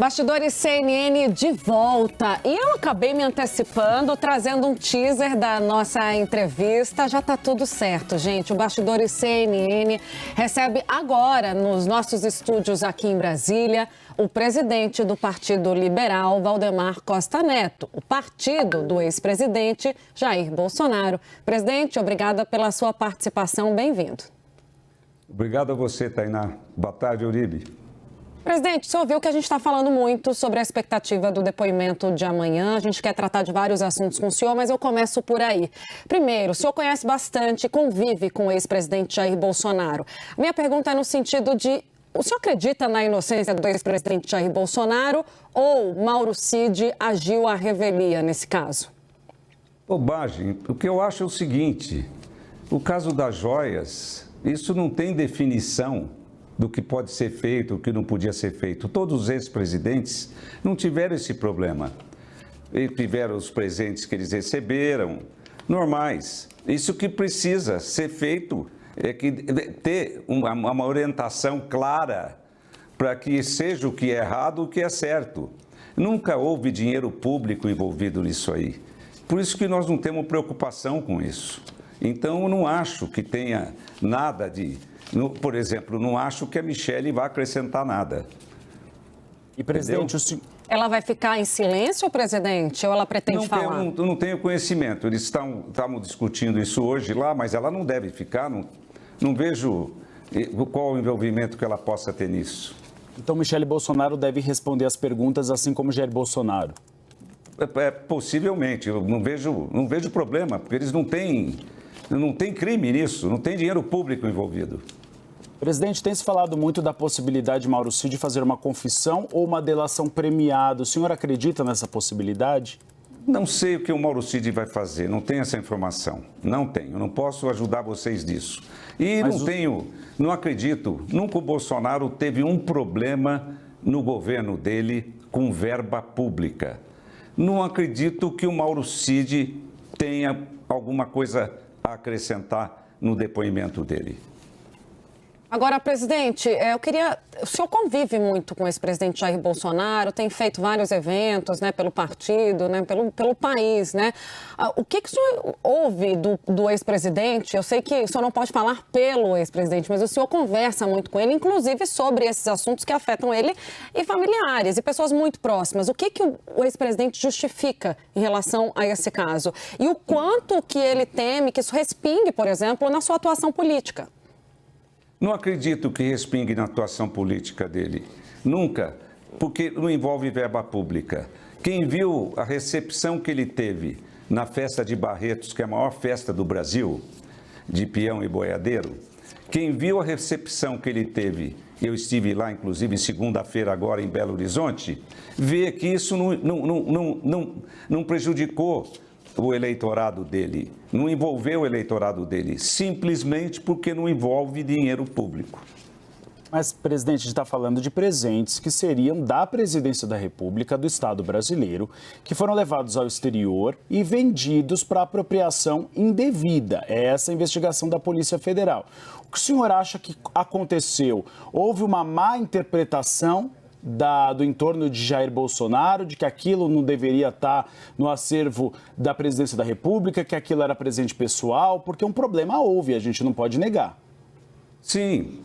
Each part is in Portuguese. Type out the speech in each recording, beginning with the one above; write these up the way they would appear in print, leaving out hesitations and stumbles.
Bastidores CNN de volta. E eu acabei me antecipando, trazendo um teaser da nossa entrevista. Já tá tudo certo, gente. O Bastidores CNN recebe agora, nos nossos estúdios aqui em Brasília, o presidente do Partido Liberal, Valdemar Costa Neto. O partido do ex-presidente Jair Bolsonaro. Presidente, obrigada pela sua participação. Bem-vindo. Obrigado a você, Tainá. Boa tarde, Uribe. Presidente, o senhor viu que a gente está falando muito sobre a expectativa do depoimento de amanhã. A gente quer tratar de vários assuntos com o senhor, mas eu começo por aí. Primeiro, o senhor conhece bastante, convive com o ex-presidente Jair Bolsonaro. Minha pergunta é no sentido de: o senhor acredita na inocência do ex-presidente Jair Bolsonaro ou Mauro Cid agiu à revelia nesse caso? Bobagem. O que eu acho é o seguinte: o caso das joias, isso não tem definição do que pode ser feito, o que não podia ser feito. Todos os ex-presidentes não tiveram esse problema. Eles tiveram os presentes que eles receberam, normais. Isso que precisa ser feito é que ter uma orientação clara para que seja o que é errado, o que é certo. Nunca houve dinheiro público envolvido nisso aí. Por isso que nós não temos preocupação com isso. Então, eu não acho que tenha nada de... Por exemplo, não acho que a Michelle vai acrescentar nada. E, presidente, o senhor... Ela vai ficar em silêncio, presidente, ou ela pretende falar? Não tenho conhecimento. Eles estavam discutindo isso hoje lá, mas ela não deve ficar. Não vejo qual o envolvimento que ela possa ter nisso. Então, Michelle Bolsonaro deve responder as perguntas assim como Jair Bolsonaro? Possivelmente. Eu não vejo problema, porque eles não têm crime nisso, não tem dinheiro público envolvido. Presidente, tem se falado muito da possibilidade de Mauro Cid fazer uma confissão ou uma delação premiada. O senhor acredita nessa possibilidade? Não sei o que o Mauro Cid vai fazer, não tenho essa informação. Não tenho, não posso ajudar vocês nisso. E não acredito, nunca o Bolsonaro teve um problema no governo dele com verba pública. Não acredito que o Mauro Cid tenha alguma coisa a acrescentar no depoimento dele. Agora, presidente, o senhor convive muito com o ex-presidente Jair Bolsonaro, tem feito vários eventos, né, pelo partido, né, pelo país, né? O que o senhor ouve do ex-presidente? Eu sei que o senhor não pode falar pelo ex-presidente, mas o senhor conversa muito com ele, inclusive sobre esses assuntos que afetam ele e familiares e pessoas muito próximas. O que o ex-presidente justifica em relação a esse caso? E o quanto que ele teme que isso respingue, por exemplo, na sua atuação política? Não acredito que respingue na atuação política dele. Nunca, porque não envolve verba pública. Quem viu a recepção que ele teve na festa de Barretos, que é a maior festa do Brasil, de peão e boiadeiro, quem viu a recepção que ele teve, eu estive lá, inclusive, segunda-feira agora em Belo Horizonte, vê que isso não prejudicou o eleitorado dele, não envolveu o eleitorado dele, simplesmente porque não envolve dinheiro público. Mas, presidente, a gente está falando de presentes que seriam da Presidência da República do Estado brasileiro, que foram levados ao exterior e vendidos para apropriação indevida. É essa a investigação da Polícia Federal. O que o senhor acha que aconteceu? Houve uma má interpretação do entorno de Jair Bolsonaro, de que aquilo não deveria estar no acervo da Presidência da República, que aquilo era presente pessoal, porque um problema houve, a gente não pode negar. Sim,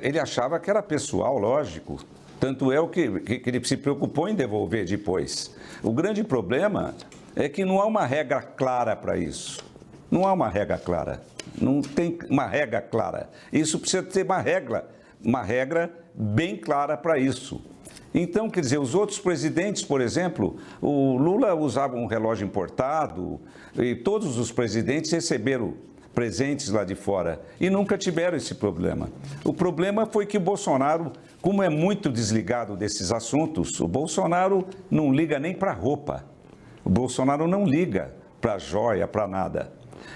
ele achava que era pessoal, lógico. Tanto é o que ele se preocupou em devolver depois. O grande problema é que não há uma regra clara para isso. Não há uma regra clara. Não tem uma regra clara. Isso precisa ter uma regra bem clara para isso. Então, quer dizer, os outros presidentes, por exemplo, o Lula usava um relógio importado e todos os presidentes receberam presentes lá de fora e nunca tiveram esse problema. O problema foi que o Bolsonaro, como é muito desligado desses assuntos, o Bolsonaro não liga nem para roupa. O Bolsonaro não liga para joia, para nada.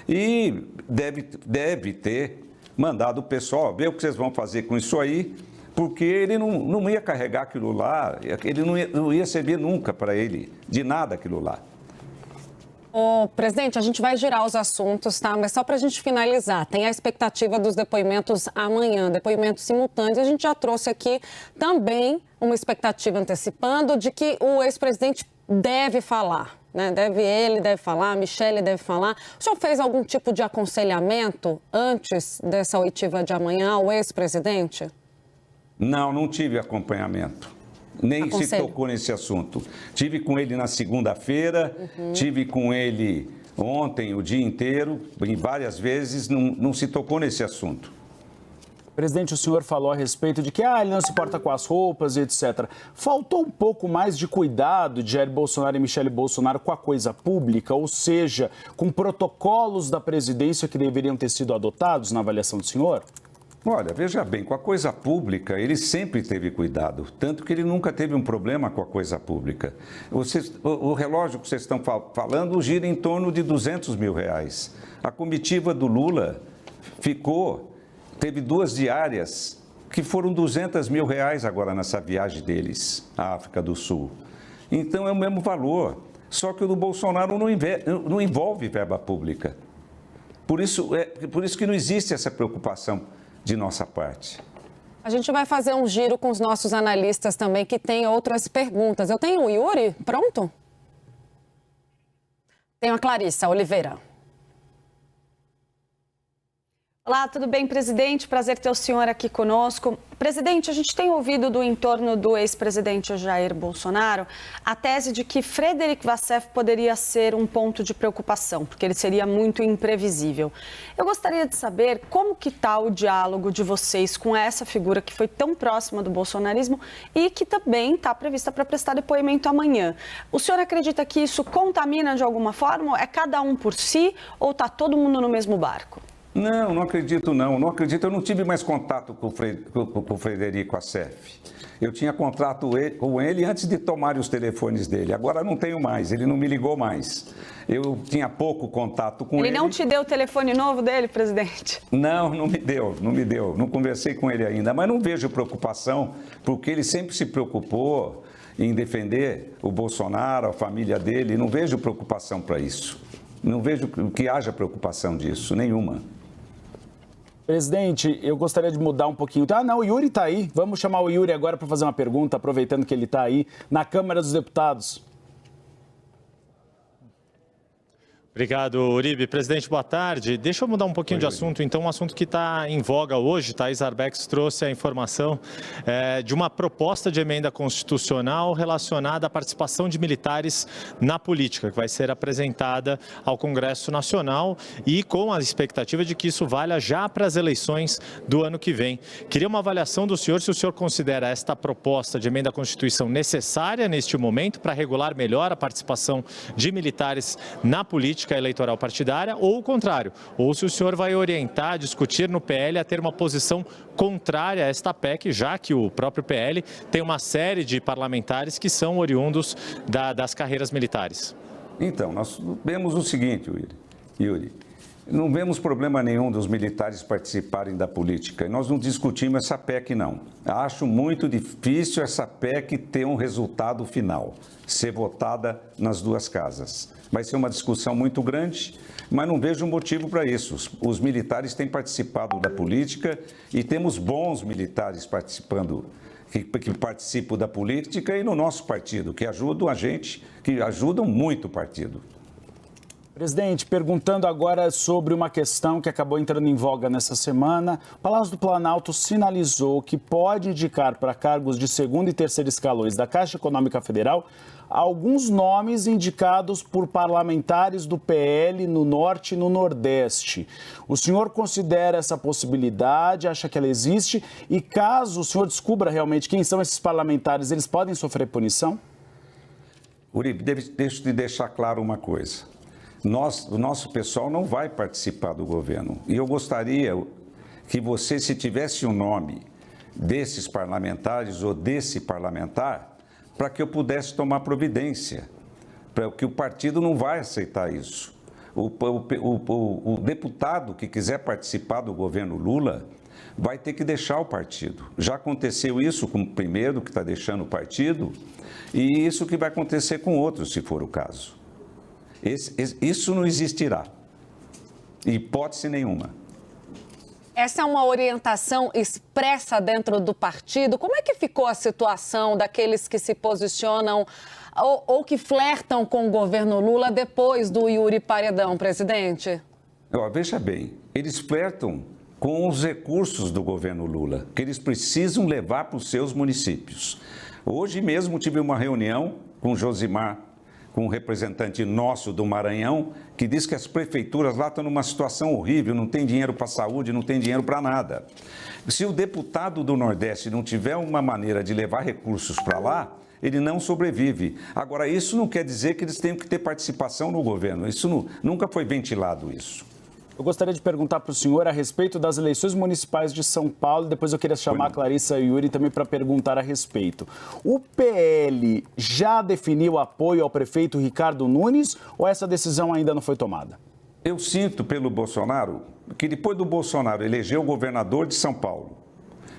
E deve ter mandado o pessoal ver o que vocês vão fazer com isso aí, porque ele não ia carregar aquilo lá, ele não ia servir nunca para ele, de nada aquilo lá. Ô, presidente, a gente vai girar os assuntos, tá? Mas só para a gente finalizar, tem a expectativa dos depoimentos amanhã, depoimentos simultâneos. A gente já trouxe aqui também uma expectativa antecipando de que o ex-presidente deve falar, né? Deve falar, a Michelle deve falar. O senhor fez algum tipo de aconselhamento antes dessa oitiva de amanhã ao ex-presidente? Não tive acompanhamento. Nem se tocou nesse assunto. Tive com ele na segunda-feira, tive com ele ontem o dia inteiro, e várias vezes não se tocou nesse assunto. Presidente, o senhor falou a respeito de que ele não se importa com as roupas e etc. Faltou um pouco mais de cuidado de Jair Bolsonaro e Michelle Bolsonaro com a coisa pública, ou seja, com protocolos da presidência que deveriam ter sido adotados na avaliação do senhor? Olha, veja bem, com a coisa pública ele sempre teve cuidado, tanto que ele nunca teve um problema com a coisa pública. O relógio que vocês estão falando gira em torno de R$200 mil. A comitiva do Lula teve 2 diárias que foram R$200 mil agora nessa viagem deles à África do Sul. Então é o mesmo valor, só que o do Bolsonaro não envolve verba pública. Por isso que não existe essa preocupação de nossa parte. A gente vai fazer um giro com os nossos analistas também, que tem outras perguntas. Eu tenho o Yuri, pronto? Tenho a Clarissa Oliveira. Olá, tudo bem, presidente? Prazer ter o senhor aqui conosco. Presidente, a gente tem ouvido do entorno do ex-presidente Jair Bolsonaro a tese de que Frederic Wassef poderia ser um ponto de preocupação, porque ele seria muito imprevisível. Eu gostaria de saber como que está o diálogo de vocês com essa figura que foi tão próxima do bolsonarismo e que também está prevista para prestar depoimento amanhã. O senhor acredita que isso contamina de alguma forma? É cada um por si ou está todo mundo no mesmo barco? Não acredito não acredito. Eu não tive mais contato com o Frederic Wassef. Eu tinha contato com ele antes de tomar os telefones dele. Agora não tenho mais, ele não me ligou mais. Eu tinha pouco contato com ele. Ele não te deu o telefone novo dele, presidente? Não me deu. Não conversei com ele ainda, mas não vejo preocupação, porque ele sempre se preocupou em defender o Bolsonaro, a família dele. Não vejo preocupação para isso. Não vejo que haja preocupação disso, nenhuma. Presidente, eu gostaria de mudar um pouquinho. O Yuri está aí. Vamos chamar o Yuri agora para fazer uma pergunta, aproveitando que ele está aí na Câmara dos Deputados. Obrigado, Uribe. Presidente, boa tarde. Deixa eu mudar um pouquinho de assunto. Então, um assunto que está em voga hoje, Thaís Arbex trouxe a informação de uma proposta de emenda constitucional relacionada à participação de militares na política, que vai ser apresentada ao Congresso Nacional e com a expectativa de que isso valha já para as eleições do ano que vem. Queria uma avaliação do senhor, se o senhor considera esta proposta de emenda à Constituição necessária neste momento para regular melhor a participação de militares na política eleitoral partidária, ou o contrário, ou se o senhor vai orientar, discutir no PL a ter uma posição contrária a esta PEC, já que o próprio PL tem uma série de parlamentares que são oriundos das carreiras militares. Então, nós vemos o seguinte, Yuri, não vemos problema nenhum dos militares participarem da política, e nós não discutimos essa PEC, não. Acho muito difícil essa PEC ter um resultado final, ser votada nas duas casas. Vai ser uma discussão muito grande, mas não vejo motivo para isso. Os militares têm participado da política e temos bons militares participando, que participam da política e no nosso partido, que ajudam a gente, que ajudam muito o partido. Presidente, perguntando agora sobre uma questão que acabou entrando em voga nessa semana, o Palácio do Planalto sinalizou que pode indicar para cargos de segundo e terceiro escalões da Caixa Econômica Federal alguns nomes indicados por parlamentares do PL no Norte e no Nordeste. O senhor considera essa possibilidade, acha que ela existe? E caso o senhor descubra realmente quem são esses parlamentares, eles podem sofrer punição? Uribe, deixa eu te deixar claro uma coisa. O nosso pessoal não vai participar do governo. E eu gostaria que você, se tivesse o nome desses parlamentares ou desse parlamentar, para que eu pudesse tomar providência, porque o partido não vai aceitar isso. O deputado que quiser participar do governo Lula vai ter que deixar o partido. Já aconteceu isso com o primeiro que está deixando o partido e isso que vai acontecer com outros, se for o caso. Isso não existirá, hipótese nenhuma. Essa é uma orientação expressa dentro do partido? Como é que ficou a situação daqueles que se posicionam ou que flertam com o governo Lula depois do Yuri Paredão, presidente? Veja bem, eles flertam com os recursos do governo Lula, que eles precisam levar para os seus municípios. Hoje mesmo tive uma reunião com o Josimar, com um representante nosso do Maranhão, que diz que as prefeituras lá estão numa situação horrível, não tem dinheiro para a saúde, não tem dinheiro para nada. Se o deputado do Nordeste não tiver uma maneira de levar recursos para lá, ele não sobrevive. Agora, isso não quer dizer que eles tenham que ter participação no governo. Isso nunca foi ventilado isso. Eu gostaria de perguntar para o senhor a respeito das eleições municipais de São Paulo. Depois eu queria chamar a Clarissa e o Yuri também para perguntar a respeito. O PL já definiu apoio ao prefeito Ricardo Nunes ou essa decisão ainda não foi tomada? Eu sinto pelo Bolsonaro que depois do Bolsonaro eleger o governador de São Paulo,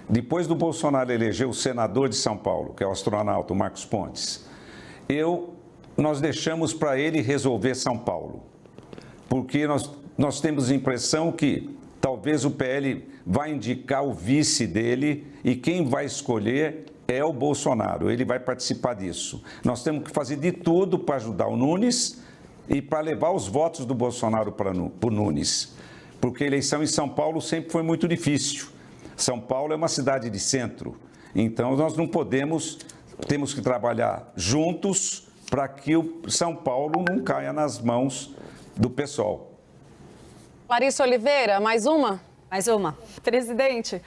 depois do Bolsonaro eleger o senador de São Paulo, que é o astronauta Marcos Pontes, nós deixamos para ele resolver São Paulo. Porque nós temos a impressão que talvez o PL vai indicar o vice dele e quem vai escolher é o Bolsonaro. Ele vai participar disso. Nós temos que fazer de tudo para ajudar o Nunes e para levar os votos do Bolsonaro para o Nunes. Porque a eleição em São Paulo sempre foi muito difícil. São Paulo é uma cidade de centro. Então nós não podemos, temos que trabalhar juntos para que o São Paulo não caia nas mãos do PSOL. Larissa Oliveira, mais uma? Mais uma. Presidente,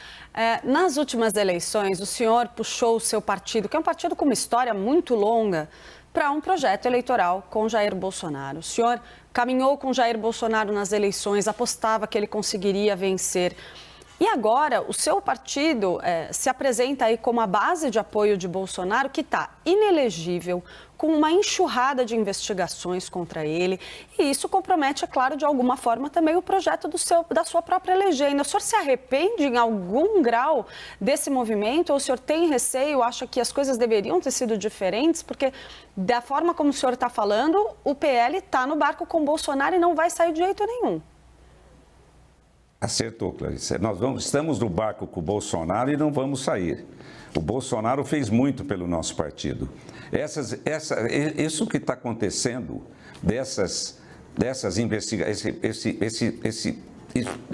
nas últimas eleições, o senhor puxou o seu partido, que é um partido com uma história muito longa, para um projeto eleitoral com Jair Bolsonaro. O senhor caminhou com Jair Bolsonaro nas eleições, apostava que ele conseguiria vencer. E agora, o seu partido se apresenta aí como a base de apoio de Bolsonaro, que está inelegível, com uma enxurrada de investigações contra ele. E isso compromete, é claro, de alguma forma também o projeto da sua própria legenda. O senhor se arrepende em algum grau desse movimento? Ou o senhor tem receio, acha que as coisas deveriam ter sido diferentes? Porque da forma como o senhor está falando, o PL está no barco com Bolsonaro e não vai sair de jeito nenhum. Acertou, Clarissa. Estamos no barco com o Bolsonaro e não vamos sair. O Bolsonaro fez muito pelo nosso partido. Isso que está acontecendo,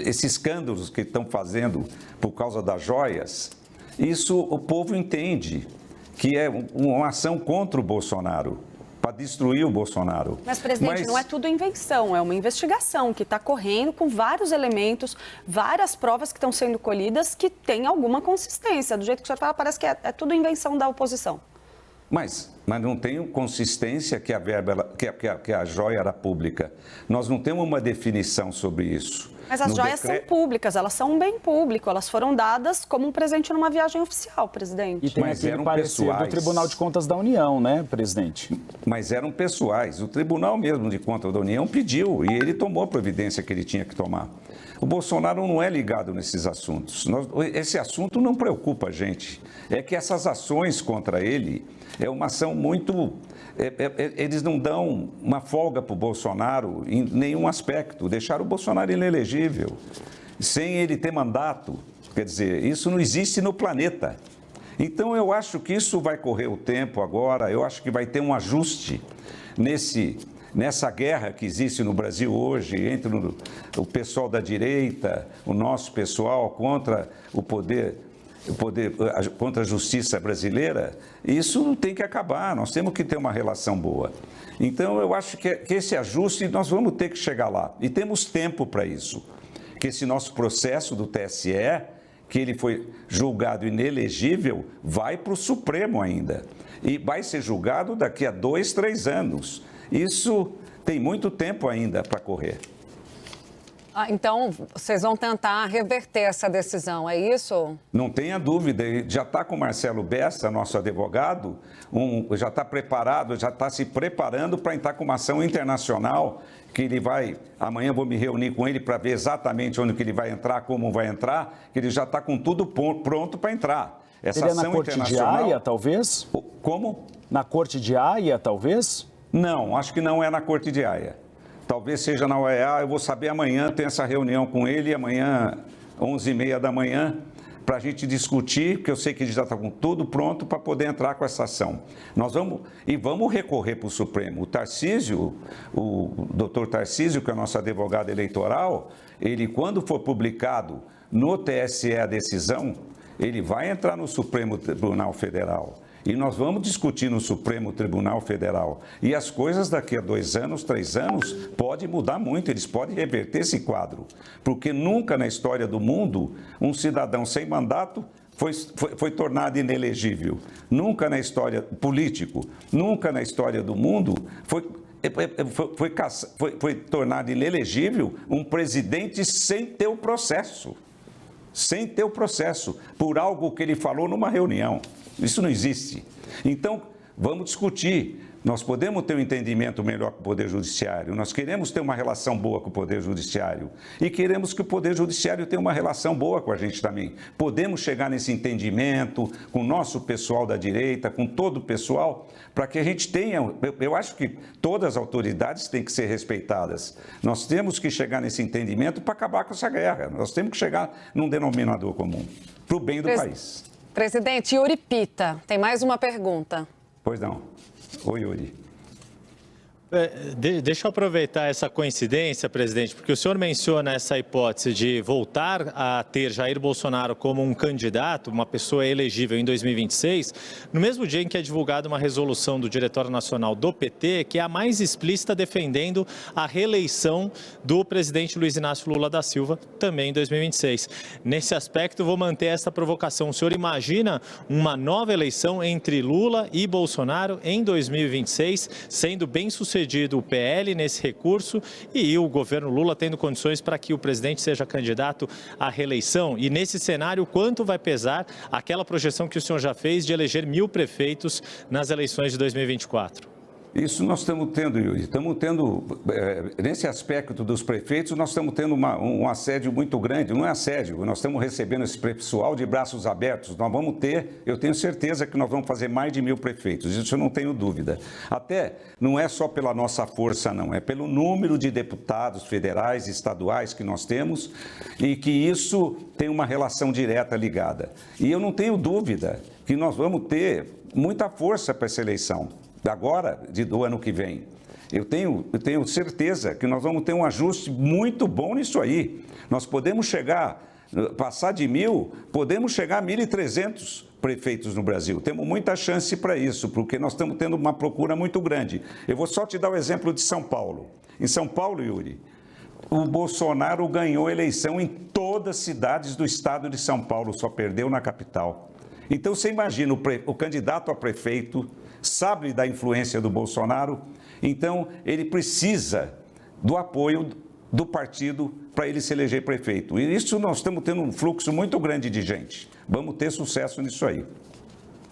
esses escândalos que estão fazendo por causa das joias, isso o povo entende que é uma ação contra o Bolsonaro, para destruir o Bolsonaro. Mas, presidente, não é tudo invenção, é uma investigação que está correndo com vários elementos, várias provas que estão sendo colhidas que têm alguma consistência. Do jeito que o senhor fala, parece que é tudo invenção da oposição. Mas não tem consistência que a verba, que a joia era pública. Nós não temos uma definição sobre isso. Mas as joias são públicas, elas são um bem público, elas foram dadas como um presente numa viagem oficial, presidente. E tem aquele parecer do Tribunal de Contas da União, né, presidente? Mas eram pessoais. O Tribunal mesmo de Contas da União pediu e ele tomou a providência que ele tinha que tomar. O Bolsonaro não é ligado nesses assuntos. Esse assunto não preocupa a gente. É que essas ações contra ele é uma ação muito... Eles não dão uma folga para o Bolsonaro em nenhum aspecto. Deixaram o Bolsonaro inelegível, sem ele ter mandato. Quer dizer, isso não existe no planeta. Então, eu acho que isso vai correr o tempo agora. Eu acho que vai ter um ajuste nessa guerra que existe no Brasil hoje, entre o pessoal da direita, o nosso pessoal, contra o poder contra a justiça brasileira. Isso tem que acabar, nós temos que ter uma relação boa. Então, eu acho que esse ajuste, nós vamos ter que chegar lá. E temos tempo para isso. Que esse nosso processo do TSE, que ele foi julgado inelegível, vai para o Supremo ainda. E vai ser julgado daqui a 2, 3 anos. Isso tem muito tempo ainda para correr. Então, vocês vão tentar reverter essa decisão, é isso? Não tenha dúvida. Já está com o Marcelo Bessa, nosso advogado, já está preparado, já está se preparando para entrar com uma ação internacional, que ele vai... Amanhã eu vou me reunir com ele para ver exatamente onde que ele vai entrar, como vai entrar, que ele já está com tudo pronto para entrar. Essa ação na Corte de Haia, talvez? Como? Na Corte de Haia, talvez? Não, acho que não é na Corte de Haia. Talvez seja na OEA, eu vou saber amanhã, tem essa reunião com ele e amanhã 11h30 da manhã, para a gente discutir, porque eu sei que ele já está com tudo pronto para poder entrar com essa ação. Nós vamos recorrer para o Supremo. O Tarcísio, o doutor Tarcísio, que é o nosso advogado eleitoral, ele, quando for publicado no TSE a decisão, ele vai entrar no Supremo Tribunal Federal. E nós vamos discutir no Supremo Tribunal Federal. E as coisas daqui a 2 anos, 3 anos, podem mudar muito, eles podem reverter esse quadro. Porque nunca na história do mundo um cidadão sem mandato foi tornado inelegível. Nunca na história político, nunca na história do mundo foi tornado inelegível um presidente sem ter o processo. Sem ter o processo, por algo que ele falou numa reunião. Isso não existe. Então, vamos discutir. Nós podemos ter um entendimento melhor com o Poder Judiciário, nós queremos ter uma relação boa com o Poder Judiciário e queremos que o Poder Judiciário tenha uma relação boa com a gente também. Podemos chegar nesse entendimento com o nosso pessoal da direita, com todo o pessoal, para que a gente tenha... Eu acho que todas as autoridades têm que ser respeitadas. Nós temos que chegar nesse entendimento para acabar com essa guerra. Nós temos que chegar num denominador comum, para o bem do país. Presidente, Yuri Pita, tem mais uma pergunta. Pois não. Oi, Yuri. Deixa eu aproveitar essa coincidência, presidente, porque o senhor menciona essa hipótese de voltar a ter Jair Bolsonaro como um candidato, uma pessoa elegível em 2026, no mesmo dia em que é divulgada uma resolução do Diretório Nacional do PT, que é a mais explícita defendendo a reeleição do presidente Luiz Inácio Lula da Silva, também em 2026. Nesse aspecto, vou manter essa provocação. O senhor imagina uma nova eleição entre Lula e Bolsonaro em 2026, sendo bem sucedido o PL nesse recurso e o governo Lula tendo condições para que o presidente seja candidato à reeleição? E nesse cenário, quanto vai pesar aquela projeção que o senhor já fez de eleger 1.000 prefeitos nas eleições de 2024? Isso nós estamos tendo, Yuri. Estamos tendo, nesse aspecto dos prefeitos, nós estamos tendo um assédio muito grande. Não é assédio, nós estamos recebendo esse pessoal de braços abertos. Nós vamos ter, eu tenho certeza que nós vamos fazer mais de 1.000 prefeitos, isso eu não tenho dúvida. Até não é só pela nossa força, não, é pelo número de deputados federais e estaduais que nós temos e que isso tem uma relação direta ligada. E eu não tenho dúvida que nós vamos ter muita força para essa eleição. Agora, do ano que vem. Eu tenho certeza que nós vamos ter um ajuste muito bom nisso aí. Nós podemos chegar, passar de 1.000, podemos chegar a 1.300 prefeitos no Brasil. Temos muita chance para isso, porque nós estamos tendo uma procura muito grande. Eu vou só te dar o exemplo de São Paulo. Em São Paulo, Yuri, o Bolsonaro ganhou a eleição em todas as cidades do estado de São Paulo, só perdeu na capital. Então, você imagina o candidato a prefeito sabe da influência do Bolsonaro, então ele precisa do apoio do partido para ele se eleger prefeito. E isso nós estamos tendo um fluxo muito grande de gente. Vamos ter sucesso nisso aí.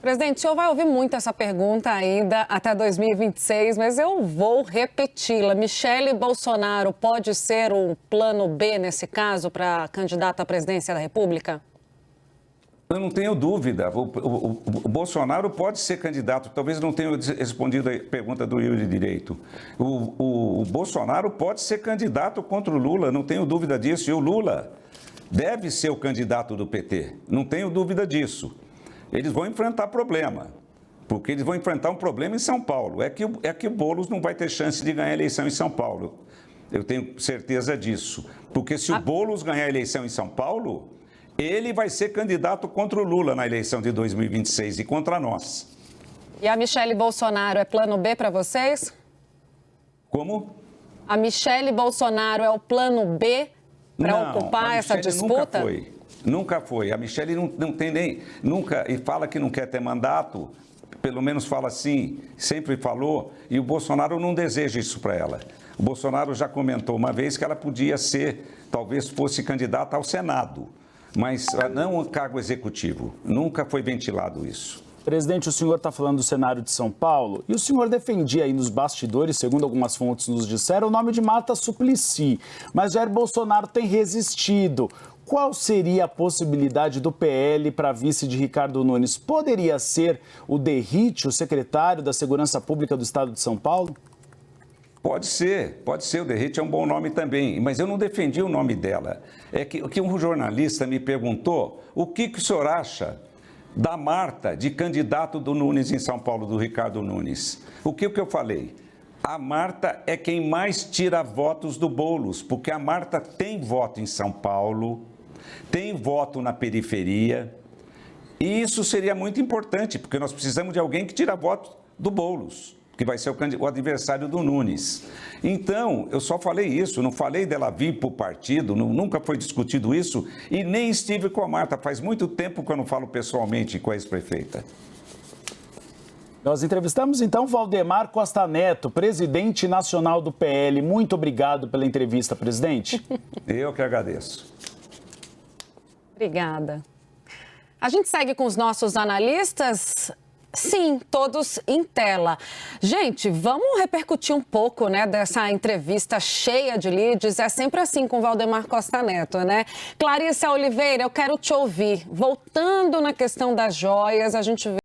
Presidente, o senhor vai ouvir muito essa pergunta ainda até 2026, mas eu vou repeti-la. Michele Bolsonaro pode ser um plano B nesse caso para candidato à presidência da República? Eu não tenho dúvida. O Bolsonaro pode ser candidato. Talvez não tenha respondido a pergunta do Yuri direito. O Bolsonaro pode ser candidato contra o Lula, não tenho dúvida disso. E o Lula deve ser o candidato do PT. Não tenho dúvida disso. Eles vão enfrentar problema, porque eles vão enfrentar um problema em São Paulo. É que o Boulos não vai ter chance de ganhar a eleição em São Paulo. Eu tenho certeza disso. Porque se o Boulos ganhar a eleição em São Paulo, ele vai ser candidato contra o Lula na eleição de 2026 e contra nós. E a Michele Bolsonaro é plano B para vocês? Como? A Michele Bolsonaro é o plano B para ocupar essa disputa? Nunca foi. A Michele não tem nem... Nunca... E fala que não quer ter mandato, pelo menos fala assim, sempre falou, e o Bolsonaro não deseja isso para ela. O Bolsonaro já comentou uma vez que ela podia ser, talvez fosse candidata ao Senado, mas não um cargo executivo. Nunca foi ventilado isso. Presidente, o senhor está falando do cenário de São Paulo e o senhor defendia aí nos bastidores, segundo algumas fontes nos disseram, o nome de Marta Suplicy. Mas Jair Bolsonaro tem resistido. Qual seria a possibilidade do PL para vice de Ricardo Nunes? Poderia ser o Derrite, o secretário da Segurança Pública do Estado de São Paulo? Pode ser, o Derrite é um bom nome também, mas eu não defendi o nome dela. É que um jornalista me perguntou o que o senhor acha da Marta, de candidato do Nunes em São Paulo, do Ricardo Nunes. O que eu falei? A Marta é quem mais tira votos do Boulos, porque a Marta tem voto em São Paulo, tem voto na periferia, e isso seria muito importante, porque nós precisamos de alguém que tira voto do Boulos, que vai ser o adversário do Nunes. Então, eu só falei isso, não falei dela vir para o partido, nunca foi discutido isso, e nem estive com a Marta. Faz muito tempo que eu não falo pessoalmente com a ex-prefeita. Nós entrevistamos, então, Valdemar Costa Neto, presidente nacional do PL. Muito obrigado pela entrevista, presidente. Eu que agradeço. Obrigada. A gente segue com os nossos analistas. Sim, todos em tela. Gente, vamos repercutir um pouco, né, dessa entrevista cheia de leads. É sempre assim com o Valdemar Costa Neto, né? Clarissa Oliveira, eu quero te ouvir. Voltando na questão das joias, a gente vê